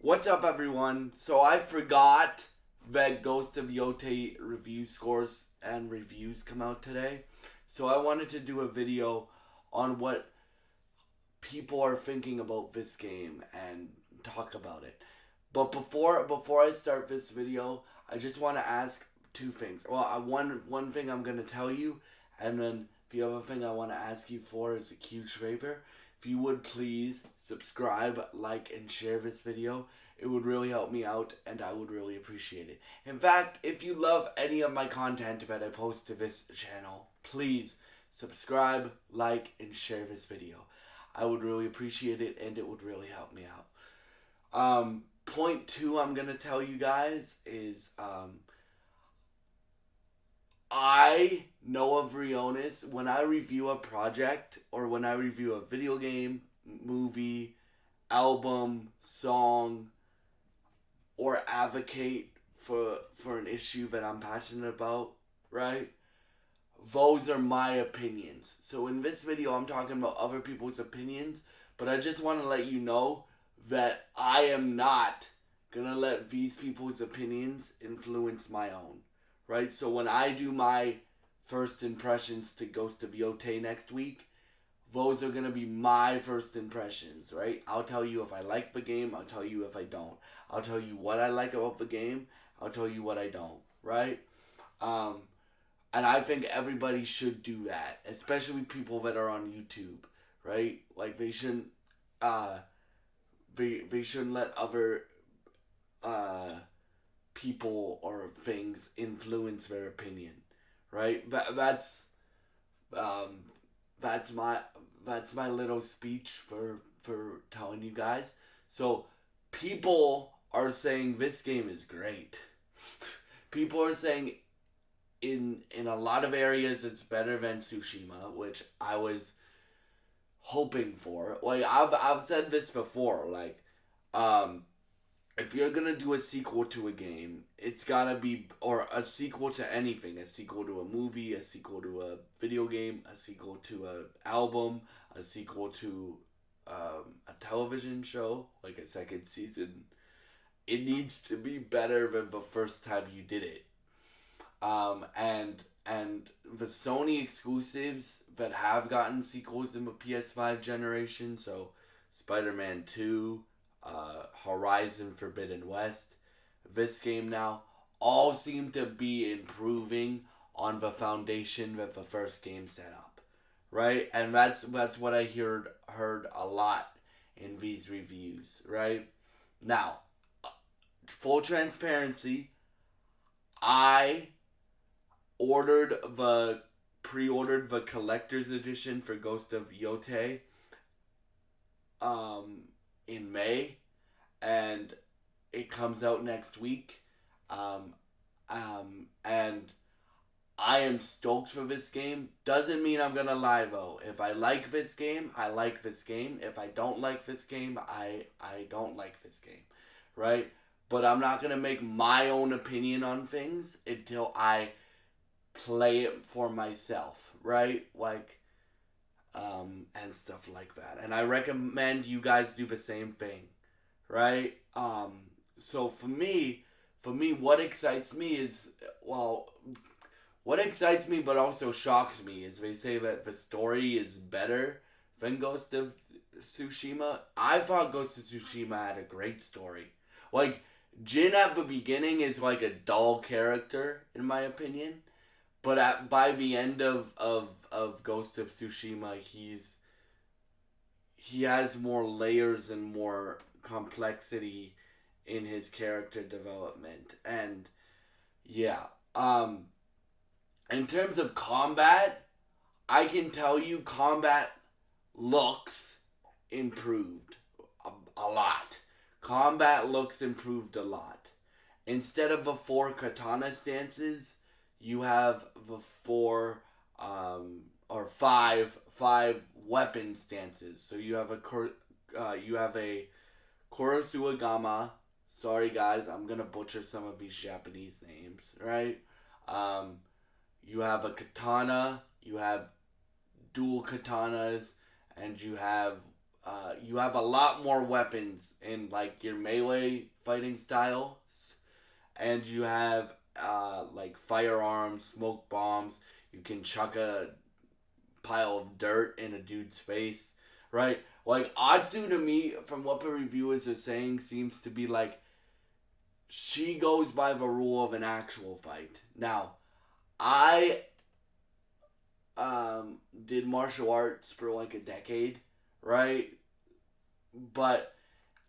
What's up, everyone? So I forgot that Ghost of Yote review scores and reviews come out today. So I wanted to do a video on what people are thinking about this game and talk about it. But before I start this video, I just want to ask two things. Well, one thing I'm gonna tell you, and then the other thing I want to ask you for is a huge favor. If you would please subscribe, like, and share this video, it would really help me out, and I would really appreciate it. In fact, if you love any of my content that I post to this channel, please subscribe, like, and share this video. I would really appreciate it, and it would really help me out. Point two I'm going to tell you guys is I know of Rionis when I review a project or when I review a video game, movie, album, song, or advocate for an issue that I'm passionate about, right? Those are my opinions. So in this video, I'm talking about other people's opinions, but I just want to let you know that I am not gonna let these people's opinions influence my own, right? So when I do my first impressions to Ghost of Yote next week, those are gonna be my first impressions, right? I'll tell you if I like the game, I'll tell you if I don't. I'll tell you what I like about the game, I'll tell you what I don't, right? And I think everybody should do that, especially people that are on YouTube, right? Like they shouldn't let other people or things influence their opinion, right? That's my little speech for telling you guys. So people are saying this game is great. People are saying in a lot of areas it's better than Tsushima, which I was hoping for. Like I've said this before, like if you're gonna do a sequel to a game, it's gotta be, or a sequel to anything, a sequel to a movie, a sequel to a video game, a sequel to an album, a sequel to a television show, like a second season. It needs to be better than the first time you did it. And the Sony exclusives that have gotten sequels in the PS5 generation, so Spider-Man 2, Horizon Forbidden West, this game now, all seem to be improving on the foundation that the first game set up, right? And that's what I heard a lot in these reviews, right? Now, full transparency, I pre-ordered the collector's edition for Ghost of Yote in May, and it comes out next week. And I am stoked for this game. Doesn't mean I'm gonna lie though. If I like this game, I like this game. If I don't like this game, I don't like this game, right? But I'm not gonna make my own opinion on things until I play it for myself, right? Like, and stuff like that. And I recommend you guys do the same thing, right? So for me, what excites me is, well, what excites me but also shocks me is they say that the story is better than Ghost of Tsushima. I thought Ghost of Tsushima had a great story. Like, Jin at the beginning is like a dull character, in my opinion. But by the end of Ghost of Tsushima, he has more layers and more complexity in his character development. And yeah, in terms of combat, I can tell you combat looks improved a lot. Combat looks improved a lot. Instead of the 4 katana stances, you have the 4 or 5 weapon stances. So you have a Kurosuagama. Sorry guys, I'm gonna butcher some of these Japanese names, right? You have a katana, you have dual katanas, and you have you have a lot more weapons in like your melee fighting styles, and you have like firearms, smoke bombs. You can chuck a pile of dirt in a dude's face, right? Like Atsu to me, from what the reviewers are saying, seems to be like she goes by the rule of an actual fight. Now, I did martial arts for like a decade, right? But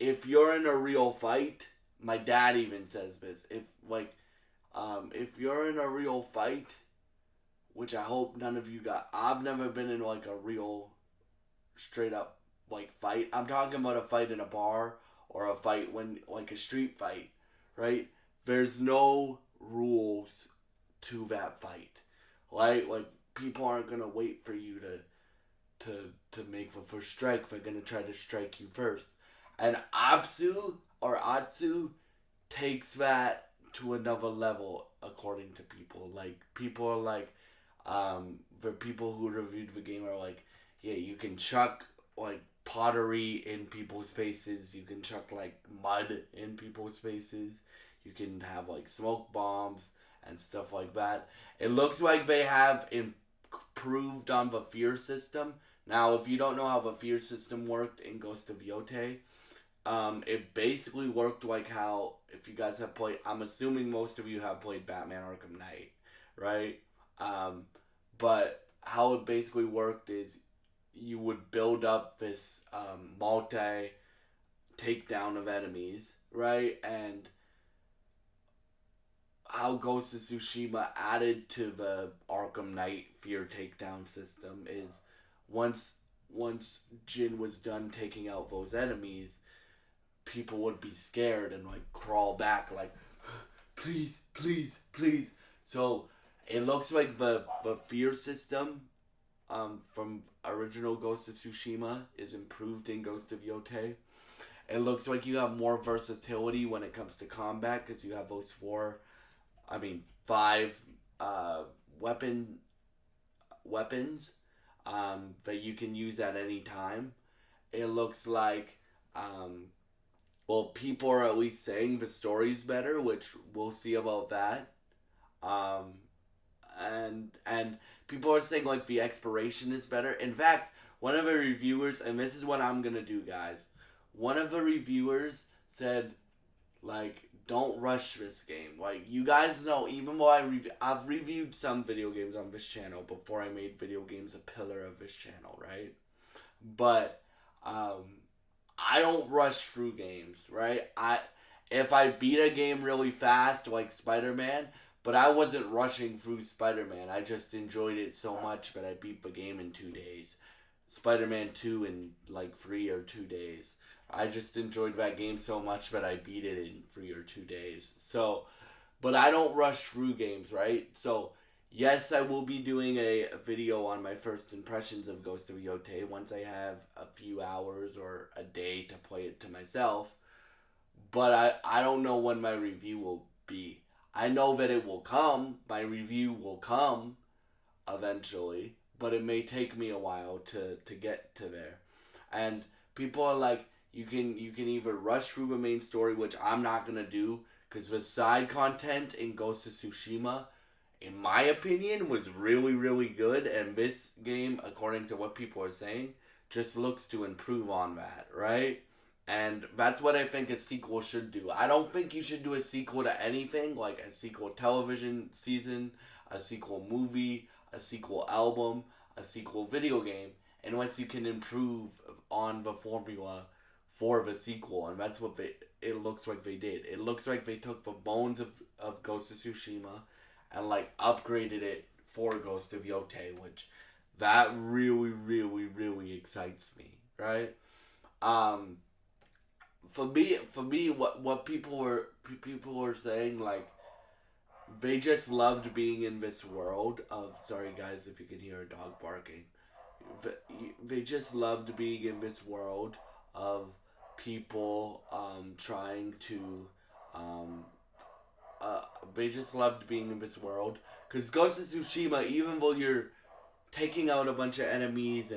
if you're in a real fight, my dad even says this. If you're in a real fight, which I hope none of you got. I've never been in like a real straight up like fight. I'm talking about a fight in a bar or a fight when like a street fight, right? There's no rules to that fight, right? Like people aren't gonna wait for you to make the first strike. They're gonna try to strike you first, and Atsu takes that to another level according to people. Like people are like, for people who reviewed the game are like, yeah, you can chuck like pottery in people's faces. You can chuck like mud in people's faces. You can have like smoke bombs and stuff like that. It looks like they have improved on the fear system. Now, if you don't know how the fear system worked in Ghost of Yote, it basically worked like how, if you guys have played, I'm assuming most of you have played Batman Arkham Knight, right? But how it basically worked is you would build up this multi takedown of enemies, right? And how Ghost of Tsushima added to the Arkham Knight fear takedown system is once Jin was done taking out those enemies, people would be scared and like crawl back like please, please, please. So it looks like the fear system from original Ghost of Tsushima is improved in Ghost of Yote. It looks like you have more versatility when it comes to combat because you have those five weapons that you can use at any time. It looks like people are at least saying the story's better, which we'll see about that. Um, and people are saying like the exploration is better. In fact, one of the reviewers, and this is what I'm gonna do, guys. One of the reviewers said, like, don't rush this game. Like, you guys know, even though I've reviewed some video games on this channel before I made video games a pillar of this channel, right? But I don't rush through games, right? If I beat a game really fast, like Spider-Man, but I wasn't rushing through Spider-Man. I just enjoyed it so much that I beat the game in 2 days. Spider-Man 2 in like 3 or 2 days. I just enjoyed that game so much that I beat it in 3 or 2 days. So, but I don't rush through games, right? So, yes, I will be doing a video on my first impressions of Ghost of Yote once I have a few hours or a day to play it to myself. But I don't know when my review will be. I know that it will come. My review will come eventually, but it may take me a while to get to there. And people are like, you can either rush through the main story, which I'm not gonna do, because the side content in Ghost of Tsushima, in my opinion, was really, really good, and this game, according to what people are saying, just looks to improve on that, right? And that's what I think a sequel should do. I don't think you should do a sequel to anything, like a sequel television season, a sequel movie, a sequel album, a sequel video game, unless you can improve on the formula for the sequel. And that's what it looks like they did. It looks like they took the bones of Ghost of Tsushima and like upgraded it for Ghost of Yote, which that really, really, really excites me, right? For me, what people were saying, like, they just loved being in this world of, sorry guys if you can hear a dog barking, they just loved being in this world of people trying to they just loved being in this world because Ghost of Tsushima, even though you're taking out a bunch of enemies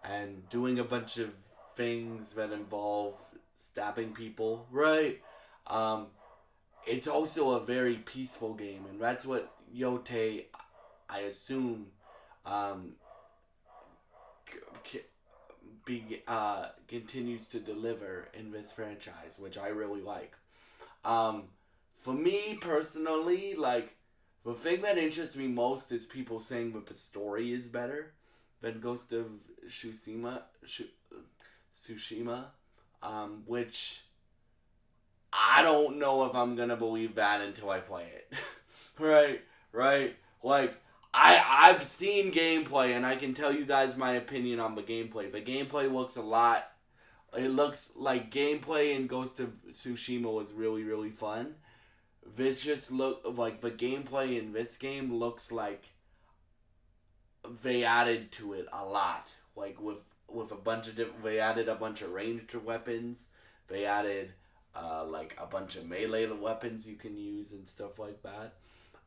and doing a bunch of things that involve stabbing people, right? Um, it's also a very peaceful game, and that's what Yote, I assume, um, continues to deliver in this franchise, which I really like. Um, for me personally, like, the thing that interests me most is people saying that the story is better than Ghost of Tsushima, which I don't know if I'm gonna believe that until I play it. right, right. Like I've seen gameplay and I can tell you guys my opinion on the gameplay. The gameplay looks a lot. It looks like gameplay in Ghost of Tsushima was really really fun. This just look like the gameplay in this game looks like they added to it a lot. Like with a bunch of different, they added a bunch of ranged weapons. They added like a bunch of melee weapons you can use and stuff like that.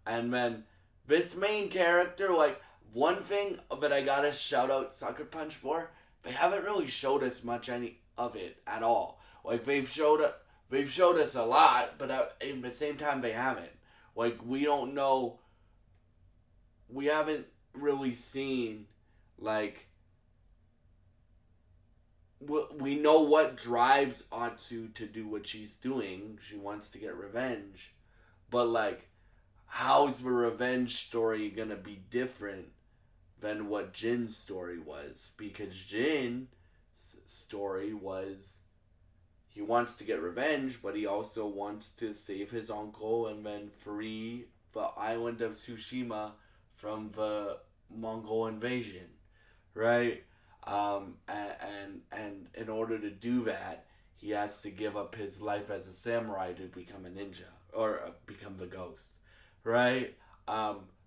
And then this main character, like one thing that I gotta shout out Sucker Punch for, they haven't really showed us much any of it at all. Like they've showed us a lot, but at the same time they haven't. Like we don't know. We haven't really seen like we know what drives Atsu to do what she's doing. She wants to get revenge. But like how's the revenge story gonna be different than what Jin's story was? Because Jin's story was he wants to get revenge, but he also wants to save his uncle and then free the island of Tsushima from the Mongol invasion, right? And in order to do that, he has to give up his life as a samurai to become a ninja or become the ghost, right?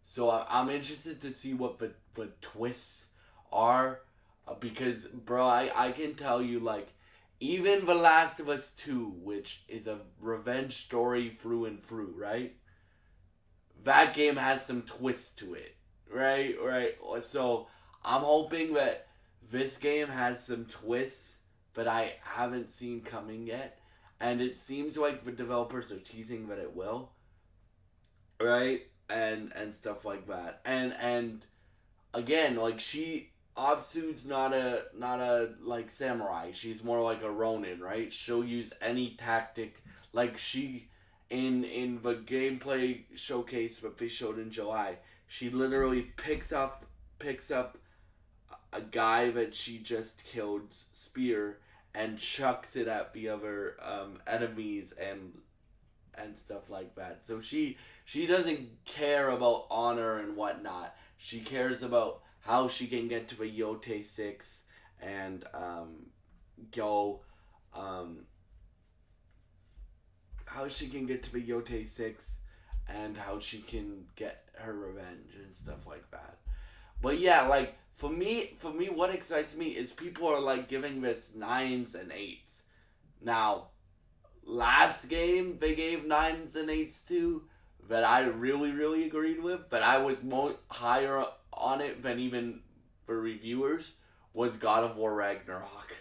So I'm interested to see what the twists are, because bro, I can tell you like even The Last of Us 2, which is a revenge story through and through, right? That game has some twists to it, right? Right. So I'm hoping that this game has some twists that I haven't seen coming yet, and it seems like the developers are teasing that it will, right? And stuff like that. And again, like Absu's not a like samurai. She's more like a ronin, right? She'll use any tactic. Like she in the gameplay showcase that they showed in July, she literally picks up a guy that she just killed's spear and chucks it at the other enemies and stuff like that. So she doesn't care about honor and whatnot. She cares about how she can get to the Yote 6 and go how she can get to the Yote 6 and how she can get her revenge and stuff like that. But yeah, like for me what excites me is people are like giving this 9s and 8s. Now, last game they gave 9s and 8s to that I really really agreed with, but I was more higher on it than even the reviewers, was God of War Ragnarok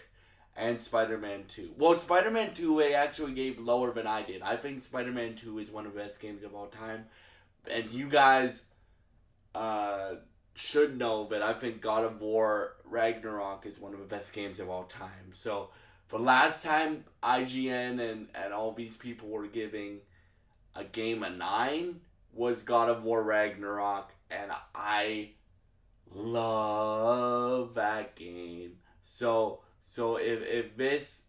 and Spider-Man 2. Well, Spider-Man 2 they actually gave lower than I did. I think Spider-Man 2 is one of the best games of all time. And you guys should know that I think God of War Ragnarok is one of the best games of all time. So, the last time IGN and all these people were giving a game a 9 was God of War Ragnarok, and I love that game. So if this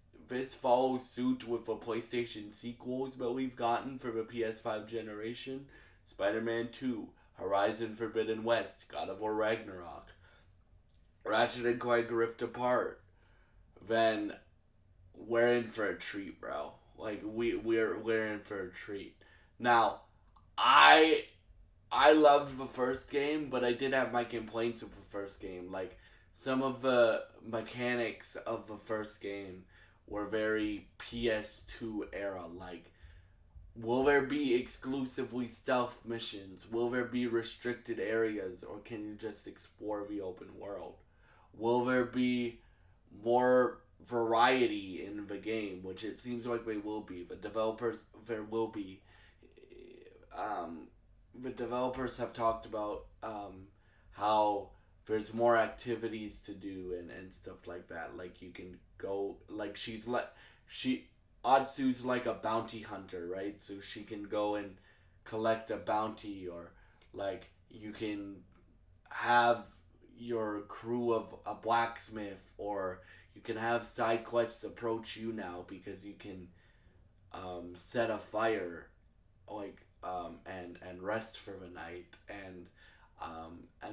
follows suit with the PlayStation sequels that we've gotten for the PS5 generation, Spider-Man 2, Horizon Forbidden West, God of War Ragnarok, Ratchet and Clank Rift Apart, then we're in for a treat, bro. Like we're in for a treat. Now, I loved the first game, but I did have my complaints with the first game. Like some of the mechanics of the first game were very PS2 era. Like, will there be exclusively stealth missions? Will there be restricted areas, or can you just explore the open world? Will there be more variety in the game, which it seems like they will be. The developers there will be. Um, the developers have talked about how there's more activities to do and stuff like that. Like you can go like she Atsu's like a bounty hunter, right? So she can go and collect a bounty, or like you can have your crew of a blacksmith, or you can have side quests approach you now because you can set a fire, like and rest for the night, and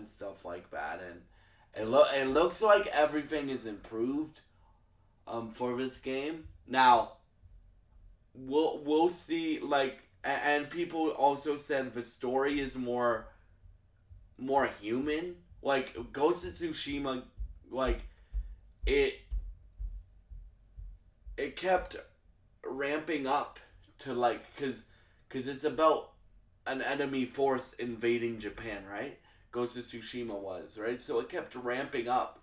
stuff like that. And it looks like everything is improved for this game. Now we'll see, like, and people also said the story is more human. Like Ghost of Tsushima, like it it kept ramping up to like because it's about an enemy force invading Japan, right? Ghost of Tsushima was, right? So it kept ramping up.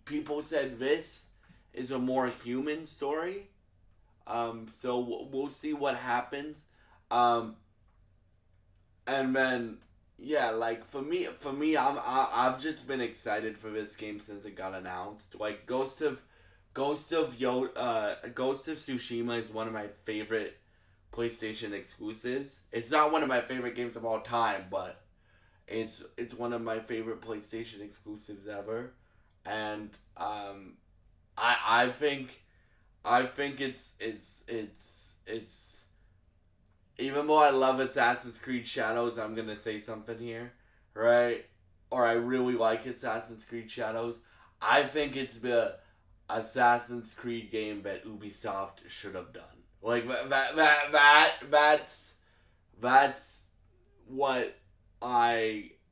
People said this is a more human story. So we'll see what happens. Um, and then yeah, like for me, I've just been excited for this game since it got announced. Like Ghost of Tsushima is one of my favorite PlayStation exclusives. It's not one of my favorite games of all time, but it's one of my favorite PlayStation exclusives ever, and I think it's even though I love Assassin's Creed Shadows, I'm gonna say something here, right? Or I really like Assassin's Creed Shadows. I think it's the Assassin's Creed game that Ubisoft should have done. Like that's what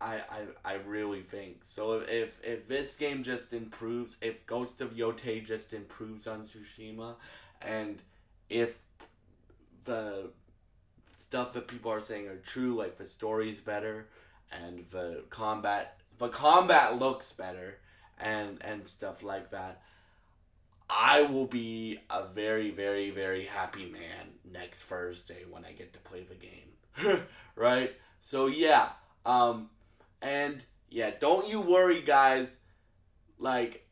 I really think. So if this game just improves, if Ghost of Yote just improves on Tsushima, and if the stuff that people are saying are true, like the story's better and the combat looks better and stuff like that, I will be a very, very, very happy man next Thursday when I get to play the game. Right? So yeah, and yeah, don't you worry, guys. Like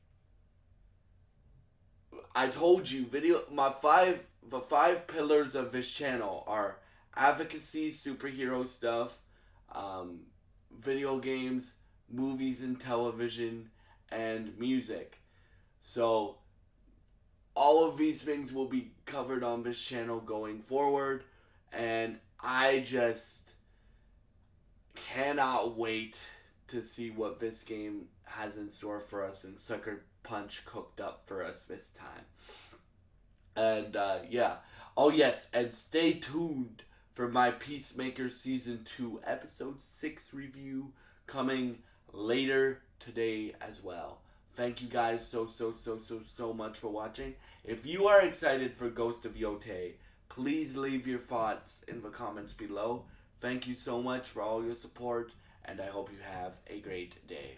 I told you, the five pillars of this channel are advocacy, superhero stuff, um, video games, movies and television, and music. So all of these things will be covered on this channel going forward, and I just cannot wait to see what this game has in store for us and Sucker Punch cooked up for us this time. And yeah. Oh yes, and stay tuned for my Peacemaker Season 2 Episode 6 review coming later today as well. Thank you guys so much for watching. If you are excited for Ghost of Yote, please leave your thoughts in the comments below. Thank you so much for all your support, and I hope you have a great day.